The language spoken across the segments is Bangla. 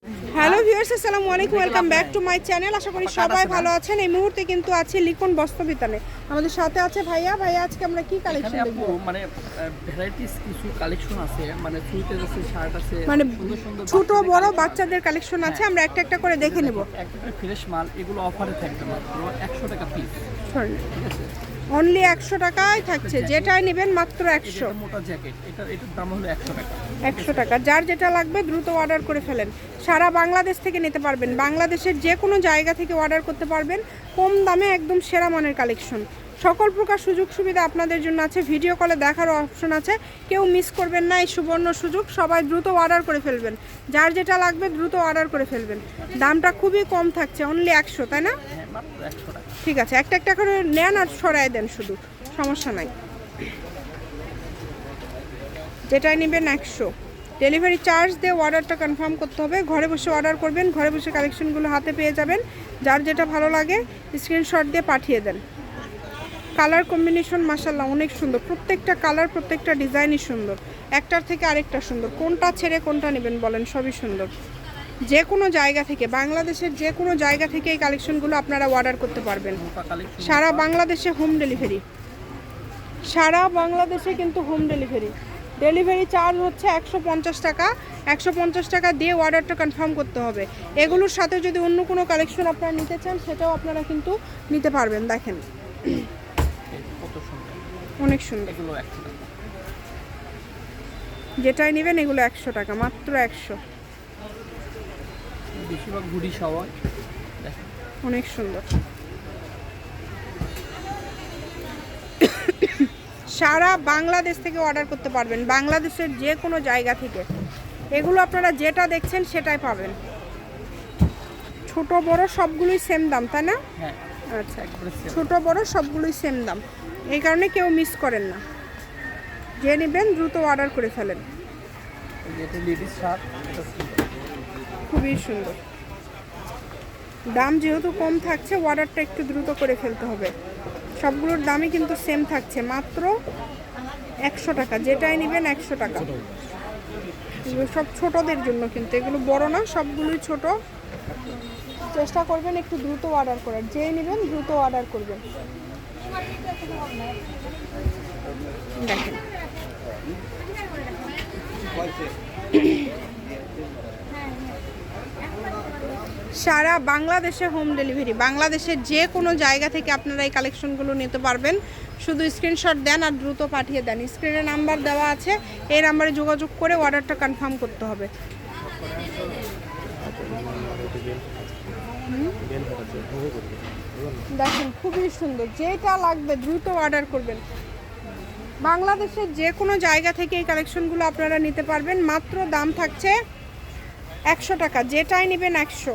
হ্যালো ভিউয়ার্স, আসসালামু আলাইকুম, welcome back to my channel. আশা করি সবাই ভালো আছেন। এই মুহূর্তে কিন্তু আছি লিখন বস্ত্রবিতানে। আমাদের সাথে আছে ভাইয়া। আজকে আমরা কি কালেকশন দেখব? মানে ভ্যারাইটিস কিছু কালেকশন আছে, মানে সুইটের আছে, শার্ট আছে, মানে ছোট বড় বাচ্চাদের কালেকশন আছে। আমরা একটা একটা করে দেখে নেব। একটা ফ্রেশ মাল, এগুলো অফারে থাকবে মাত্র 100 টাকা পিস। ঠিক আছে, অনলি 100 টাকায় থাকছে। যেটাই নেবেন মাত্র 100। মোটা জ্যাকেট, এটার দাম হলো 100 টাকা। 100 টাকা। যার যেটা লাগবে দ্রুত অর্ডার করে ফেলেন। সারা বাংলাদেশ থেকে নিতে পারবেন। বাংলাদেশের যে কোনো জায়গা থেকে অর্ডার করতে পারবেন। কম দামে একদম সেরা মানের কালেকশন। সকল প্রকার সুযোগ সুবিধা আপনাদের জন্য আছে। ভিডিও কলে দেখারও অপশন আছে। কেউ মিস করবেন না এই সুবর্ণ সুযোগ। সবাই দ্রুত অর্ডার করে ফেলবেন। যার যেটা লাগবে দ্রুত অর্ডার করে ফেলবেন। দামটা খুবই কম থাকছে, অনলি 100, তাই না? মাত্র 100 টাকা। ঠিক আছে, একটা একটা করে নেন আর সরাই দেন, শুধু সমস্যা নাই। যেটাই নেবেন 100। ডেলিভারি চার্জ দিয়ে অর্ডারটা কনফার্ম করতে হবে। ঘরে বসে অর্ডার করবেন, ঘরে বসে কালেকশনগুলো হাতে পেয়ে যাবেন। যার যেটা ভালো লাগে স্ক্রিনশট দিয়ে পাঠিয়ে দেন। কালার কম্বিনেশন মাশাআল্লাহ অনেক সুন্দর। প্রত্যেকটা কালার, প্রত্যেকটা ডিজাইনই সুন্দর। একটার থেকে আরেকটা সুন্দর। কোনটা ছেড়ে কোনটা নেবেন বলেন, সবই সুন্দর। যে কোনো জায়গা থেকে, বাংলাদেশের যে কোনো জায়গা থেকে এই কালেকশনগুলো আপনারা অর্ডার করতে পারবেন। সারা বাংলাদেশে হোম ডেলিভারি। সারা বাংলাদেশে কিন্তু হোম ডেলিভারি। ডেলিভারি চার্জ হচ্ছে 150 টাকা। 150 টাকা দিয়ে অর্ডারটা কনফার্ম করতে হবে। এগুলোর সাথে যদি অন্য কোনো কালেকশন আপনারা নিতে চান সেটাও আপনারা কিন্তু নিতে পারবেন। দেখেন অনেক সুন্দর। যেটাই নেবেন এগুলো 100 টাকা, মাত্র 100। বেশিরভাগ ঘুড়ি সবাই অনেক সুন্দর। সারা বাংলাদেশ থেকে অর্ডার করতে পারবেন। বাংলাদেশের যে কোনো জায়গা থেকে। এগুলো আপনারা যেটা দেখছেন সেটাই পাবেন। ছোট বড় সবগুলোই সেম দাম, তাই না? হ্যাঁ, আচ্ছা, ছোট বড় সবগুলোই সেম দাম। এই কারণে কেউ মিস করেন না। যে নেবেন দ্রুত অর্ডার করে ফেলেন। এটা লেডিস শার্ট, খুবই সুন্দর। দাম যেহেতু কম থাকছে, অর্ডারটা একটু দ্রুত করে ফেলতে হবে। সবগুলোর দামই কিন্তু সেম থাকছে, মাত্র 100 টাকা। যেটাই নেবেন 100 টাকা। এগুলো সব ছোটদের জন্য কিন্তু, এগুলো বড় না, সবগুলোই ছোট। চেষ্টা করবেন একটু দ্রুত অর্ডার করার। যেই নেবেন দ্রুত অর্ডার করবেন। দেখেন সারা বাংলাদেশে হোম ডেলিভারি। বাংলাদেশের যে কোনো জায়গা থেকে আপনারা এই কালেকশনগুলো নিতে পারবেন। শুধু স্ক্রিনশট দেন আর দ্রুত পাঠিয়ে দেন। স্ক্রিনে নাম্বার দেওয়া আছে, এই নাম্বারে যোগাযোগ করে অর্ডারটা কনফার্ম করতে হবে। দেখেন খুবই সুন্দর। যেটা লাগবে দ্রুত অর্ডার করবেন। বাংলাদেশের যে কোনো জায়গা থেকে এই কালেকশনগুলো আপনারা নিতে পারবেন। মাত্র দাম থাকছে 100 টাকা। যেটাই নেবেন 100।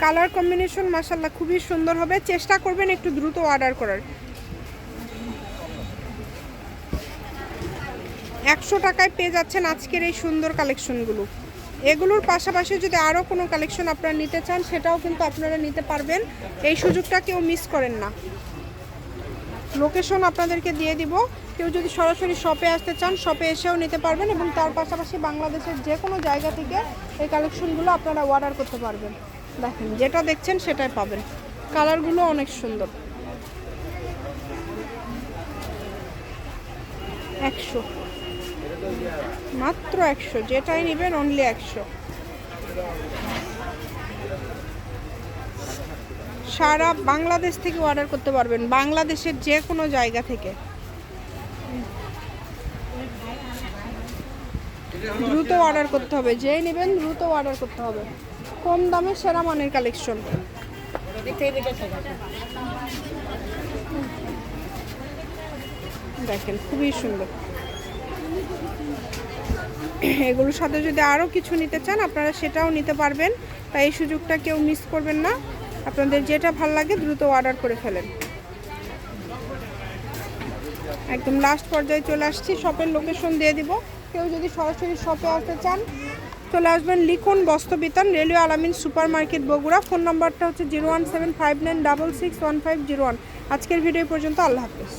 কালার কম্বিনেশন মাশাআল্লাহ খুবই সুন্দর হবে। চেষ্টা করবেন একটু দ্রুত অর্ডার করার। 100 টাকায় পেয়ে যাচ্ছেন আজকের এই সুন্দর কালেকশনগুলো। এগুলোর পাশাপাশি যদি আরও কোনো কালেকশন আপনারা নিতে চান সেটাও কিন্তু আপনারা নিতে পারবেন। এই সুযোগটা কেউ মিস করেন না। লোকেশন আপনাদেরকে দিয়ে দিব। কেউ যদি সরাসরি শপে আসতে চান শপে এসেও নিতে পারবেন, এবং তার পাশাপাশি বাংলাদেশের যে কোনো জায়গা থেকে এই কালেকশনগুলো আপনারা অর্ডার করতে পারবেন। দেখেন যেটা দেখছেন সেটাই পাবেন। কালারগুলো অনেক সুন্দর। 100, মাত্র 100। যেটাই নেবেন অনলি 100। সারা বাংলাদেশ থেকে অর্ডার করতে পারবেন। বাংলাদেশের যে কোনো জায়গা থেকে। দ্রুত অর্ডার করতে হবে। যেই নেবেন দ্রুত অর্ডার করতে হবে। কম দামে সেরা মানের কালেকশন। দেখেন খুবই সুন্দর। এগুলোর সাথে যদি আরও কিছু নিতে চান আপনারা সেটাও নিতে পারবেন। তাই এই সুযোগটা কেউ মিস করবেন না। আপনাদের যেটা ভালো লাগে দ্রুত অর্ডার করে ফেলেন। একদম লাস্ট পর্যায়ে চলে আসছি। শপের লোকেশন দিয়ে দিব। কেউ যদি সরাসরি শপে আসতে চান চলে আসবেন লিখন বস্ত্রবিতান, রেলওয়ে আলামিন সুপার মার্কেট বগুড়া। ফোন নাম্বারটা হচ্ছে 01759661501। আজকের ভিডিও পর্যন্ত। আল্লাহ হাফেজ।